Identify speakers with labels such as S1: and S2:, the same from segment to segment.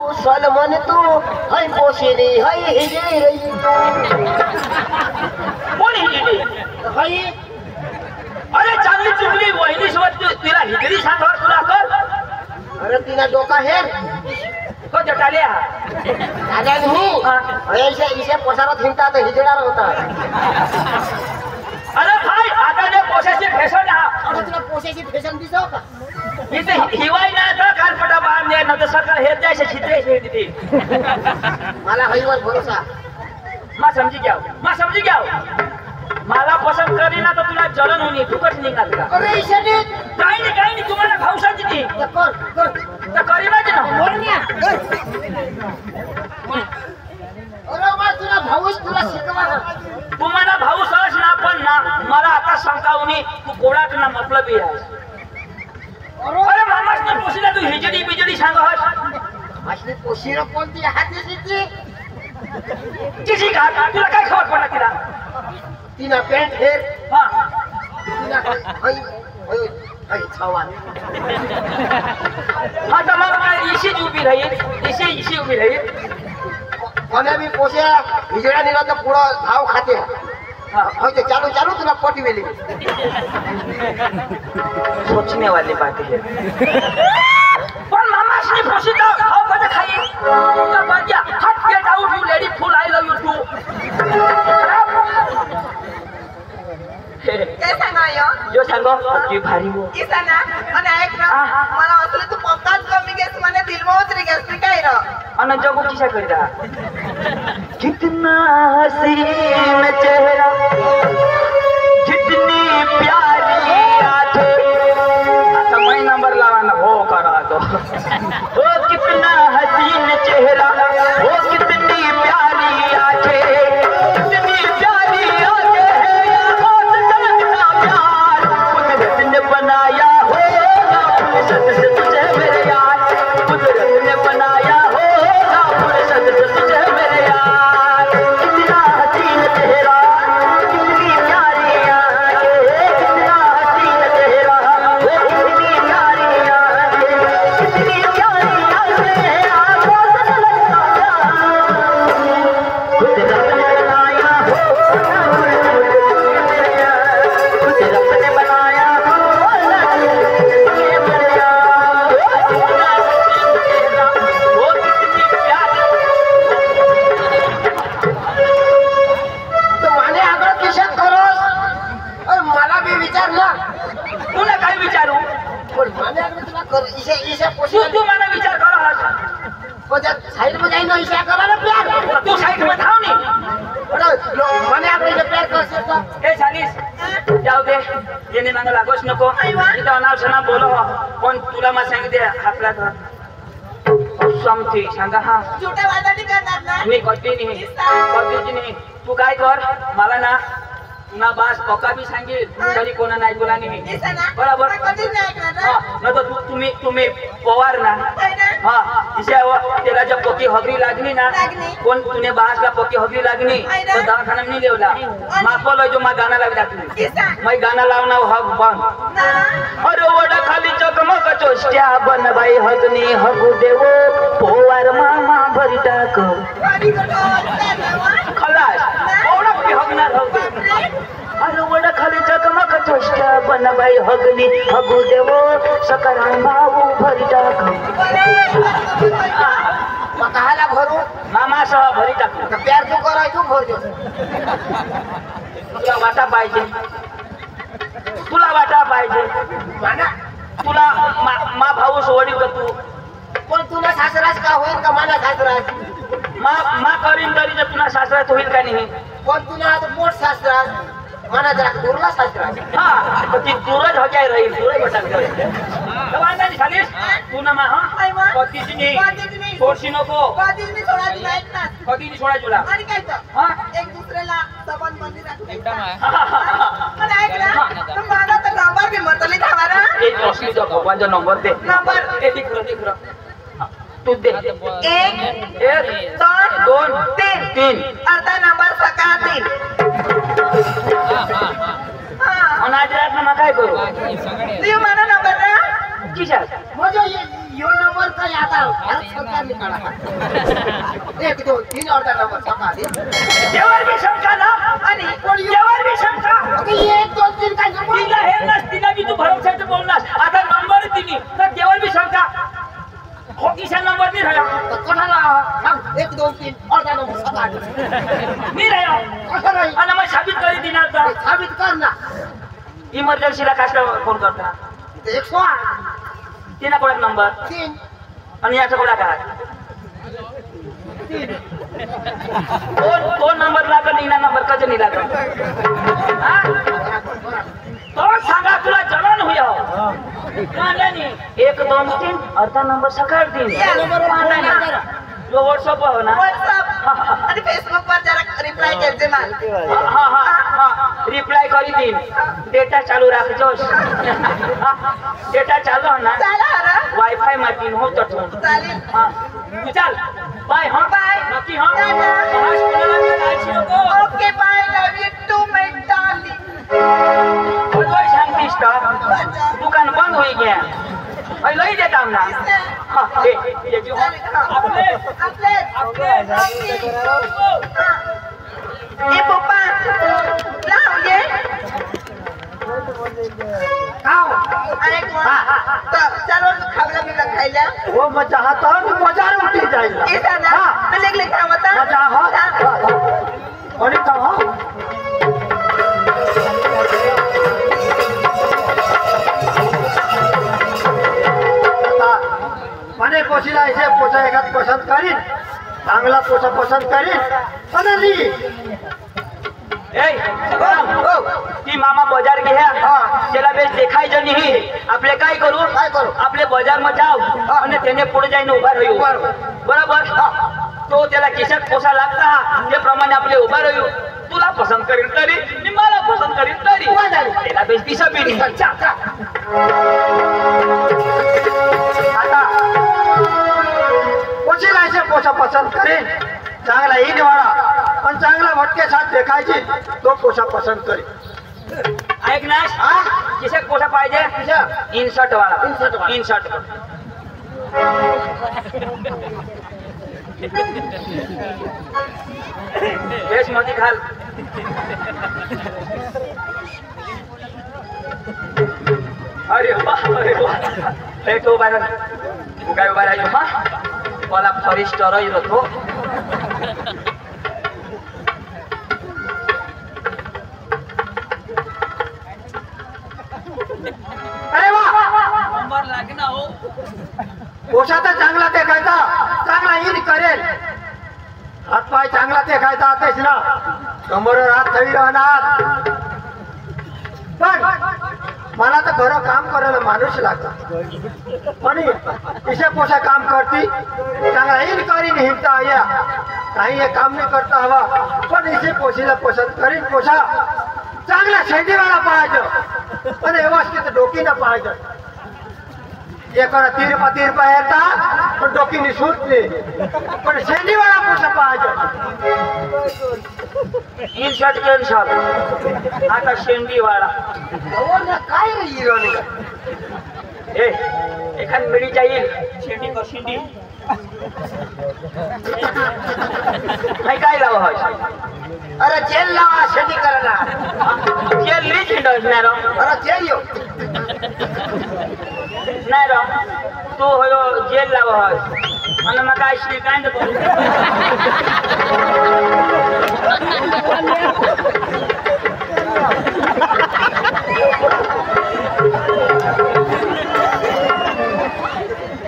S1: सलमान तू है पोशिरी है हिजे रही तू
S2: कोण हिजडी
S1: है
S2: अरे चांगली चुकली वहिनी सोबत तिला हिजडी सांगा तुला कर
S1: अरे तिला डोका है
S2: तो जटाले
S1: दादा नहीं ऐसे इसे पोसारा थिंकता तो हिजड़ा होता
S2: अरे भाई आता ने पोसेसी फॅशन हा
S1: अरे तुला पोसेसी फॅशन दिसव का
S2: इथे हिवाई नाही तर कालपटा बांधले ना तर सकाळ हे द्यायचे छित्रे शेती
S1: मला हईवर भरोसा
S2: मा समजी घ्या मला पसंत करी ना तर तुला जलन होणी फुकट निघाल का
S1: अरे ईशाने
S2: काही नाही तुम्हाला भाऊ सांगते ती
S1: कर
S2: तर करी पाहिजे ना
S1: बोलण्या अरे मा तुला भाऊच तुला शिकवा
S2: तुम्हाला भाऊ सहज ना पण ना मला आता सांगावनी तू कोणाक ना मतलबी आहे अरे मामास ना पोसीला तू हिजडी बिजडी सांगहस
S1: असली पोशिरा कोणती हाती दिसली
S2: किसी का तुला काय खबर पडला तिला
S1: तिला पॅन्ट हेर
S2: हा
S1: तिला हई छावा
S2: हा तर मग काय इशी उभी राहील इशी उभी राहील
S1: कोण्या भी पोशा हिजड़ा निघा तर पुढं भाव खाते हो ते चालू तुला पोटी वेली
S2: सोचने वाली बात है पण मामासनी पोशी का खाऊ कधी खाई तुला बाजा हट get out you lady fool I love you too
S3: काय सांगायो
S2: जो सांगो की भारी हो
S3: इसाना आणि ऐक ना मला असले तू पक्काच कमी गेस म्हणे दिलमा उतरी गेस मी काय र
S2: अन जगो किसा करता कितना हसीन चेहरा कितनी प्यारी आंखें आता मैं नंबर लावाना हो करा दो ओ कितना हसीन चेहरा ओ कितनी प्यारी आंखें कितनी प्यारी आंखें है आंखों से झलकता प्यार कुदरत ने बनाया होगा फुर्सत से तुझे मेरे यार कुदरत ने बनाया होगा फुर्सत से तुझे मेरे यार कितना हसीन चेहरा कितनी प्यारी आंखें कितना हसीन चेहरा वो कितनी प्यारी आंखें कितनी प्यारी आंखें आंखों से झलकता प्यार कुदरत ने बनाया होगा कुदरत ने बनाया होगा ये मेरे यार कितना हसीन चेहरा वो कितनी प्यारी
S1: तो माने आगळ किशा करोस अरे मला भी विचार ना
S2: तुला काय विचारू
S1: पण माने आगळ तुला कर इसे
S2: तू
S1: पोशिरा
S2: तू मला विचार कर
S1: कोणत्या साइड में जाईन इसे करायला प्यार
S2: तू साईड मध्ये थांब नी
S1: अरे माने आगळ इसे प्यार करशील का
S2: हे चालीस जाऊ दे येणे मागं लागोच नको इथं अनावशना बोलो पण तुला मला सांगितले हातला तर समथी सांगा हा
S3: छोट्या वादानी करतात ना
S2: मी कधीच नाही तू काय कर मला ना पुन्हा बास पक्का बी सांगेल तरी कोणा नाही तुला नाही
S3: इसाना
S2: बरोबर
S3: कधीच नाही ऐकणार ना
S2: हा न तर तुम्ही पवार ना
S3: काय ना
S2: हा इसे त्याला जब पक्की हगरी लागली ना
S3: लागली.
S2: कोण तुने बासला पक्की हगरी लागली
S3: आहे ना.
S2: तो दवाखाना नहीं लेवला मापलो जो मा गाना लावी लागली
S3: इसा
S2: मैं गाना लावना हग बंद
S3: ना
S2: अरे वडा खाली चकमक चोष्ट्या बन बाई हगनी हगू देवो पोवार मामा भरी टाक
S3: वारी करतो
S2: खलास ओढा कुठे हगणार हग अरे वडा खाली चकमक चोष्ट्या बन बाई हगनी हगू देवो सकाराम भाऊ भरी टाक
S1: कहाला भरू
S2: मामा सह भरी टाक
S1: तर प्यार तू कराय तू भरजो
S2: तुला वाटा पाहिजे
S1: माना
S2: तुला मा भाऊ सोडील का तू
S1: पण तुला सासरास का होईल का मला सासरास
S2: मा करीन तरी जर तुला सासरात होईल का नाही
S1: पण तुला आता मोठ सासरास मला जरा दुर्ला सासरास
S2: हा तर ती दूरच हजाय राहील दूरच भटक वांदा नाही झालीस तू ना मा हा कधीच नाही सोडशी नको
S3: कधीच मी सोडायची नाही ना
S2: कधी नाही सोडा तुला
S3: आणि काय तर
S2: हा
S3: एक दुसऱ्याला सबंध बंदी राखू
S2: एकदम
S3: पण ऐक ना तर माझा तर नंबर बी मतली धावा ना
S2: एक असली तो भगवानचा नंबर दे
S3: नंबर
S2: ए दिख रहा तू दे
S3: एक
S2: एक
S3: दोन
S2: दोन
S3: तीन
S2: तीन
S3: अर्धा नंबर सका 3
S2: आणि आज रात ना काय करू
S3: तू मला नंबर ना
S2: किशा
S1: मजा ये यो नंबर का याद आओ भारत सरकार ने काढा 1 2 3 अर्धा नंबर सका दे
S2: देवर भी शंका ना
S1: आणि कोण
S2: देवर भी शंका
S1: 1 2 3 काय नंबर
S2: तिला हे नस तिला बी तू भरवशाचं बोललास आता नंबर दिली तर देवर भी शंका हॉकीचा नंबर नाही राहिला
S1: तर कोणाला सांग 1 2 3 अर्धा नंबर सका
S2: नाही राहिला
S1: कसं नाही
S2: आणि मग साबित करी दिनार का
S1: साबित कर ना
S2: इमर्जन्सीला कशाला फोन करता
S1: 108
S2: तिना कोणाक नंबर
S1: 3
S2: आणि याचा कोणा काय कोण नंबर लागल इना नंबर कधी नाही लागल तो सांगा तुला जलन होय कांदानी 1 2 3 अर्धा नंबर सकाळ दिन जो व्हॉट्सअप हो ना
S3: व्हॉट्सअप आणि फेसबुक वर जरा रिप्लाय करते मला
S2: हा रिप्लाय करी दिन डेटा चालू राखजोस डेटा चालू हो ना
S3: चला ना
S2: वायफाय मातीन हो तो
S3: चालेल
S2: हा चल बाय हा
S3: बाय
S2: नक्की हा
S3: okay bye love you too my darling
S2: काय सांगतीस का दुकान बंद होई गया अय लई देता ना हा ए जो आपले
S3: ए पप्पा लाव ये
S1: खाओ
S3: अरे चलो खावला बिला खायला
S1: वो मजा आता बाजार उठी जाईल
S3: ऐसा ना लेगले खावता
S1: मजा हा आणि का हा મને પોછીલા છે પોછા એકાદ પસંદ કરી ચાંગલા પોછા પસંદ કરી અને લી
S2: ए ती मामा बाजार घ्या त्याला बेस देखाय जो नाही आपले काय करू आपले बाजार मध्ये जाऊ आणि त्याने पुढे जाईन उभा राहू बरोबर तो त्याला खिशात पोसा लागता ते प्रमाणे आपले उभा राहू तुला पसंत करीन तरी मी मला पसंत करीन तरी त्याला बेस दिसा बिनी
S1: आता पोछीला છે પોછા પસંદ કરી ચાંગલા ઈ નિવાળા અને ચાંગલા વટકે સાથ દેખાય તો પોછા પસંદ કરી
S2: ऐक ना खिशात पोसा पाहिजे इन्सर्ट वाला इन्सर्ट बेस मध्ये घाल अरे वाह हे तो बाहेर काय उभा राहिलो हा मला फॉरेस्टर होतो
S1: अरे वा
S2: नंबर लागना हो
S1: पोछा तर चांगला देखायचा चांगला ईद करेल हातपाय चांगला देखायचा तेच ना कमरेवर हात ठेवी राहणार पण मला तर घर काम करायला माणूस लागला आणि इसे पोछा काम करती चांगला ईद करीन हिंडता या काही हे काम नाही करता हवा पण इसे पोछीला पसंत करीन पोछा चांगला शेंडीवाला पाहायचं आणि व्यवस्थित डोकीनं पाहायचं एकाला तीरपा येतात पण डोकीने सुटते पण शेंडीवाला पोछा पाहायचं
S2: इन्सर्ट कॅन्सल आता शेंडी वाळा
S1: काय रे हिरोनी
S2: ए एखाद मिळी जाईल शेंडी कर शेंडी नाही काय लावा होय
S1: अरे जेल लावा शेंडी करायला
S2: जेल रीच नाही रो
S1: अरे जेल यो
S2: नाही रो तू होयो जेल लावा होय आणि मग काय श्री काय नको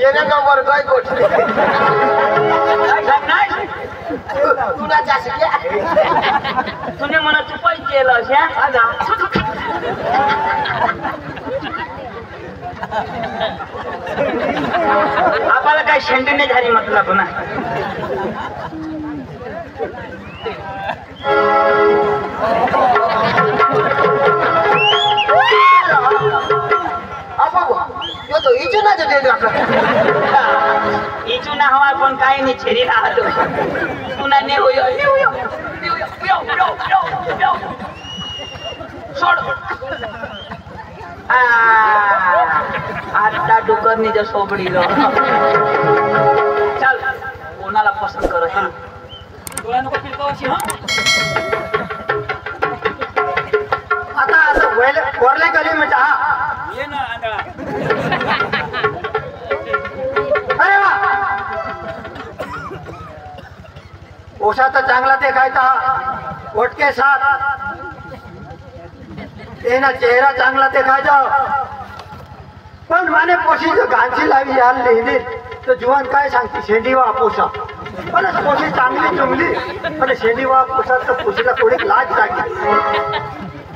S1: येणे नंबर काय गोठले
S2: नाही
S1: तुला जास्त
S2: तुने म्हणा तू पैसे केलं अशा आपल्याला काही शेंडी नाही झाली मतलब ना इचू ना हवा पण काही नाही छेरी राहतो पुन्हा ने होयो सोड आता डुकरणीच्या सोबडीला चल कोणाला पसंत करत डोळ्या नको फिरकावशी हा
S1: आता असं वरल्या गली म्हणजे हा
S2: ये ना आंधळा
S1: अरे वा पोशाचा चांगला देखायचा वटके साथ एना चेहरा चांगला देखायचा पण माने पोशी जो घांची लावी याल लिहिली तर जुवान काय सांगते शेंडी वा पोसा पण पोशी चांगली चुंगली पण शेंडी वा पोसा तर पोशीला थोडी लाज लागली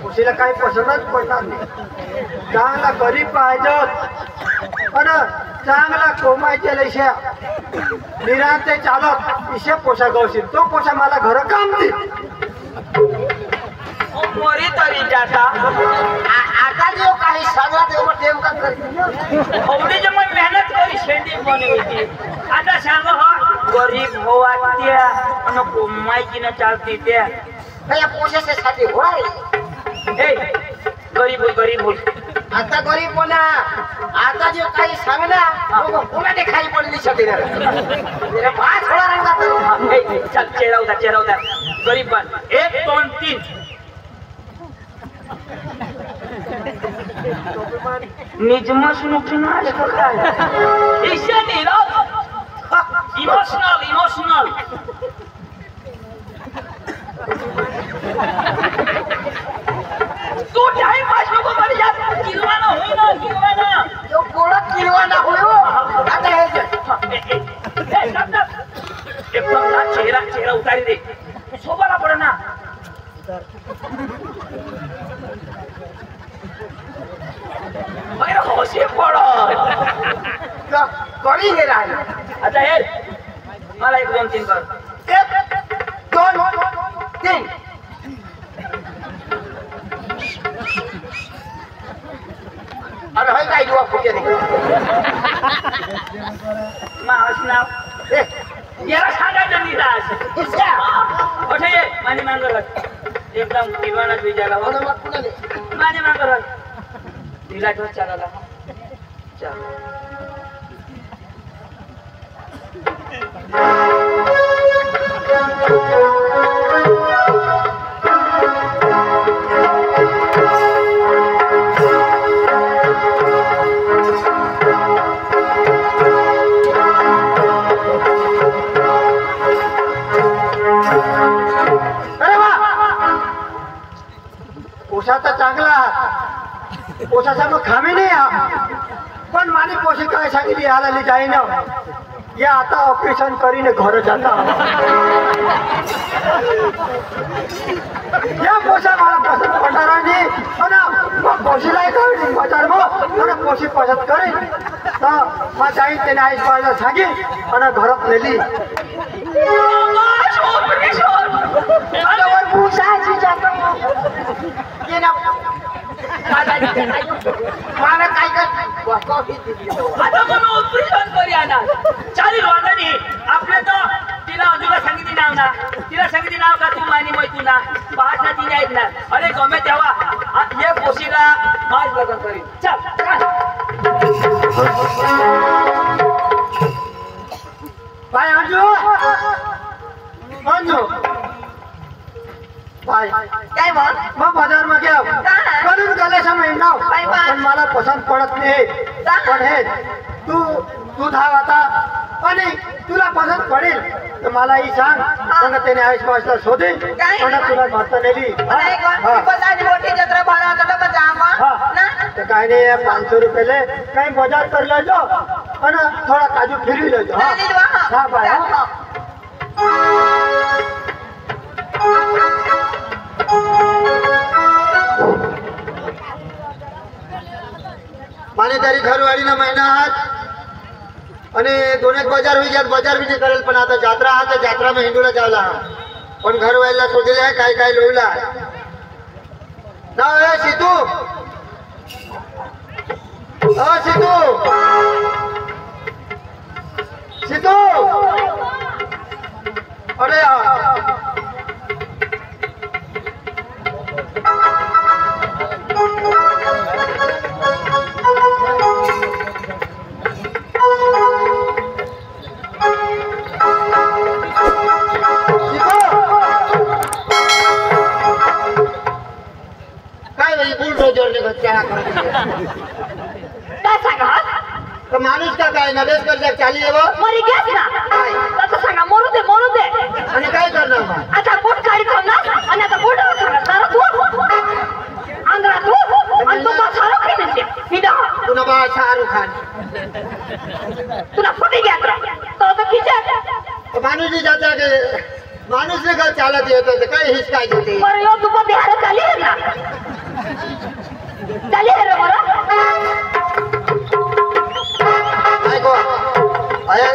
S1: पोशीला काही पसंतच पडणार नाही चांगला गरीब पाहिजे पण चांगला कोमायचे लैशा निरांते चालत इशे पोषा गवशील तो पोषा मला घर काम दे
S2: मोरी तरी जाता
S1: आता जो काही सांगला तेव्हा देव का
S2: एवढी मग मेहनत करी शेंडी बनी होती आता सांग हा गरीब होवा त्या आणि कोमायची न चालती त्या
S1: या पोषाचे साठी होय
S2: गरीब बोल
S1: आता गरीब बोला आता जो काही सांगला पुन्हा ते खाली पडली छत्री भात थोडा रंगात
S2: चल चेहरा उतार गरीब बन 1 2 3 निजमस नुकसान आले का काय ईशानी राव इमोशनल तू टाइम पास नको करी यार किलवाना होईना
S1: जो गोळा किलवाना होयो आता हे
S2: एकदम ना चेहरा उतारी दे शोभाला पड ना होशी पड
S1: कळी हे राहिलं
S2: आता हे मला 1 2 3 कर
S1: 1 2 3 अरे हाय काय दुआ फुटे रे
S2: मास नाव याला सांगायचं निराश ओठे ये माने मांगरत एकदम दिवानाच विचारला हो
S1: मग कुणाले
S2: माने मांगरत दिला तो चालला चल
S1: पोशाचा चांगला पोशाचा मग खामी नाही पण माने पोशी काय सांगितली याला जाई ना या आता ऑपरेशन करीने घर जाता या पोशा मला पसंत पडणार नाही पण मग पोशीला बाजार मग पोशी पसंत करेन तर मग जाईन त्याने आईस बाळाला सांगेन आणि घरात नेली मला काय
S2: आता पण ऑपरेशन करी आणा चालेल वांगानी आपल्या तर तिला अंजुला सांगितली नाव ना तिला सांगितली नाव का तू मानी मैतू ना पाच ना तिने ऐकणार अरे गमे तेव्हा ये पोशीला माझ लग्न करी चल
S1: बाय अंजू बाय
S3: काय मग
S1: मग बाजार मध्ये करून गलेशा महिनाव पण मला पसंत पडत नाही पण हे तू धाव आता आणि तुला पसंत पडेल तर मला ही सांग मग त्याने आईसपासला शोधेल पण तुला भरता नेली
S3: मोठी जत्रा भरा
S1: तर काय नाही 500 रुपये काही बाजार कर लो आणि थोडा काजू फिरवी लो हा बाय माने तारी घरवाळीना महिना आहात आणि 2 एक बाजार होई जात बाजार बी करेल पण आता जात्रा आहात तर जात्रा में हिंदूला जावला पण घरवाळीला शोधले आहे काय काय लोईला नाव आहे सीतू सीतू अरे जोडले बच्चा
S4: काय सांगा
S1: तर माणूस का काय नवेश कर चाली येव
S4: मरी गेस ना तसं सांगा मरू दे
S1: आणि काय करणार मग
S4: आता बोट काढतो ना आणि आता बोट सांगा तू अंदरा तू आणि तू का सारो काही म्हणते हिडा
S1: तुला बा शाहरुख खान
S4: तुला फुटी घ्या तो तो खिचा
S1: माणूस ही जाता के माणूस ने का चालत येतो ते काय हिसकाय देते
S4: पर यो तू पण बिहार चाली है ना चाली है रे मला
S1: ऐको अरे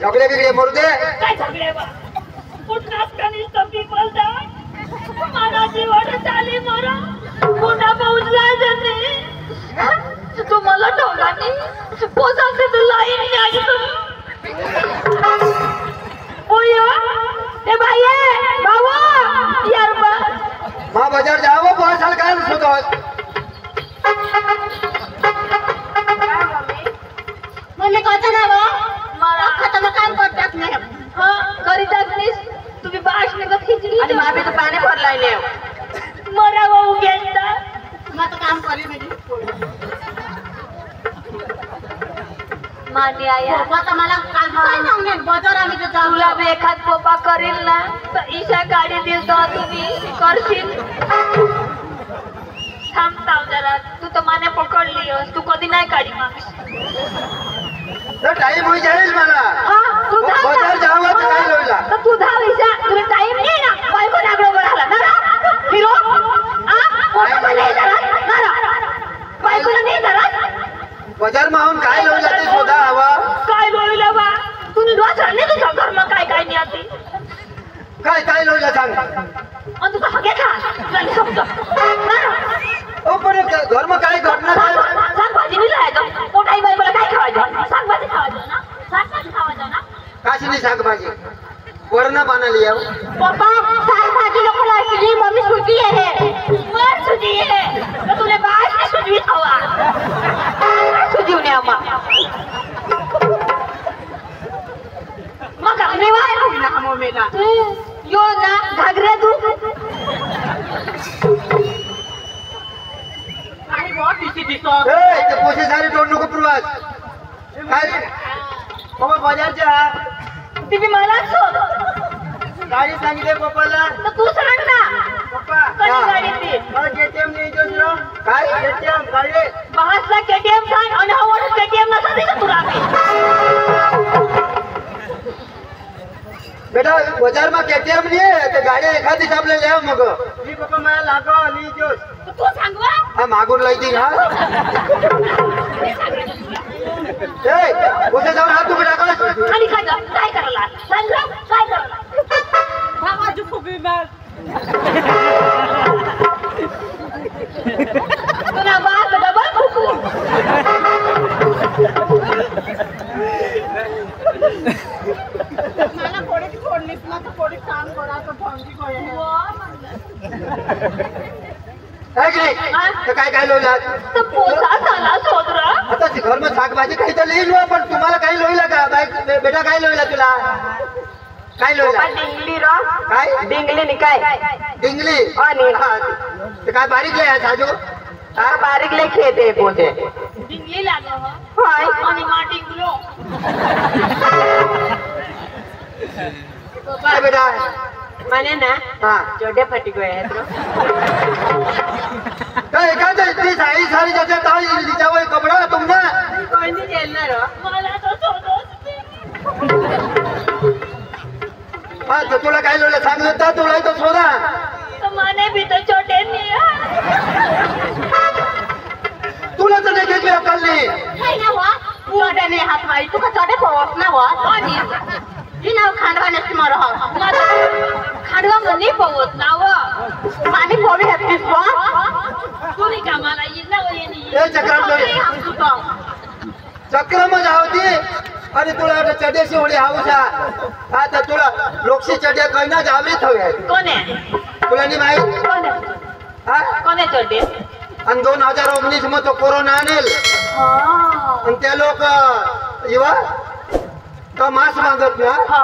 S1: झगडे बिगडे मरू दे
S4: काय झगडे बा कुठनाच कनिष्ठ पीपल दा मनाची वाट चाली मरा कुठा पोहोचला जने तू मला ठेवला नाही पोसाचे तू लाईन नाही ओयो ए भाई बाबा यार बा
S1: मां बाजार जाओ बहुत साल का सुतो
S4: मम्मी कहते ना बा मारा खत्म काम करतात नाही हां करी टाकलीस तुम्ही बाश ने खिचडी आणि मामी तो पाणी भरलाय ले मरा वो गेंदा मग तो काम करी नाही मान्य आया पोपा मला काल काय सांगणे बाजार आम्ही तर तुला बी एखाद पोपा करील ना तर ईशा गाडी देतो तुम्ही करशील थांबताव जरा तू तर माने पकडली तू कधी नाही काढी
S1: तो टाइम होई जाईल मला
S4: हां तू
S1: बाजार जाओ तर काय लोला
S4: तर तू धाव ईशा तुला टाइम नाही ना बायको नागडो बराला ना हिरो पोपा नाही जरा ना बायको नाही जरा
S1: बाजार माहून काय लोला ते शोधा हवा
S4: काय लोईला बा तुम्ही वाचणार नाही तुझ्या घरमा काय काय नाही आती
S1: काय लोला सांग
S4: आणि तुझा हगे खा तुला समजा
S1: ओ पण घर में काय घटना
S4: शाकभाजी नाही लायचं पोटाई बाई मला काय खावायचं शाकभाजी खावायचं ना शाकभाजी खावायचं ना
S1: काशी नाही शाकभाजी वरना पाना लिया
S4: पप्पा शाकभाजी लोक लायची मम्मी सुजी आहे वर सुजी आहे तर तुला बाय नाही सुजी खावा सुजी उन्हे अम्मा मग मी वाय ना मम्मीला यो ना घागरे तू आणि बहुत दिसी दिसो
S1: ए ते पोसे सारी तोड नको प्रवास काय बाबा बाजारच्या
S4: तुम्ही मला शोध
S1: गाडी सांगितले पप्पाला
S4: तर तू सांग ना
S1: पप्पा
S4: कधी गाडी ती
S1: मला केटीएम नाही जो काय केटीएम गाडी
S4: महासला केटीएम सांग आणि हवं केटीएम नसा दिसत तुला
S1: बेटा बाजार में केटीएम नहीं है तो गाड़ी एखाद हिसाब ले ले मग मी पप्पा मला लागो नी जो
S4: तू सांग वा
S1: हा मागून लायती हा ए उसे जाऊन हात उभे टाका
S4: आणि काय करायला सांग काय करायला बाबा जुफू बिमार तुला बात डबल फुकू मला कोणी फोडलीस ना तर कोणी काम करा तो ठोंगी कोय
S1: है कि नहीं तो काय लोला
S4: तर पोसा झाला सोदरा
S1: आता घर में शाकभाजी काही तर लिहिलो पण तुम्हाला काही लोईला का बाई बेटा काय लोईला तुला काय लोईला
S4: डिंगली रो
S1: काय
S4: डिंगली नि काय
S1: डिंगली
S4: आणि
S1: ते काय बारीक ले आहे साजू
S4: हा बारीक ले खेते पोते डिंगली लागो हो हाय आणि माटी गुलो
S1: काय बेटा
S4: माने ना
S1: हां
S4: जोडे फटी गए हैं
S1: तो एखाद इतनी सारी जैसे ताई लीजा हुआ कपड़ा तुमने
S4: कोई नहीं खेलना रो मला तो
S1: हाँ तो तुला काय लोला सांगलं तर तुला तो शोधा
S4: तो माने भी तो छोटे नहीं
S1: तुला तर नाही घेतली अक्कल नाही
S4: है ना वा छोटे ने हात मारी तू का छोटे पोस ना वा आणि जिना खांडवा नसती मर हो खांडवा मनी पोवत ना वा मानी पोवी हत्तीस वा तू नहीं कामाला येना व येनी
S1: ए चक्र में जावती अरे तुला चढ्याशी होडी हाऊसा हा तर तुला लोकशी चढ्या कळना जावलीच हवे
S4: कोण आहे
S1: तुला नाही माहित
S4: कोण आहे
S1: हा
S4: कोण आहे छोटे
S1: आणि 2019 मध्ये तो कोरोना आणेल आणि त्या लोक युवा तो मास मागत ना
S4: हा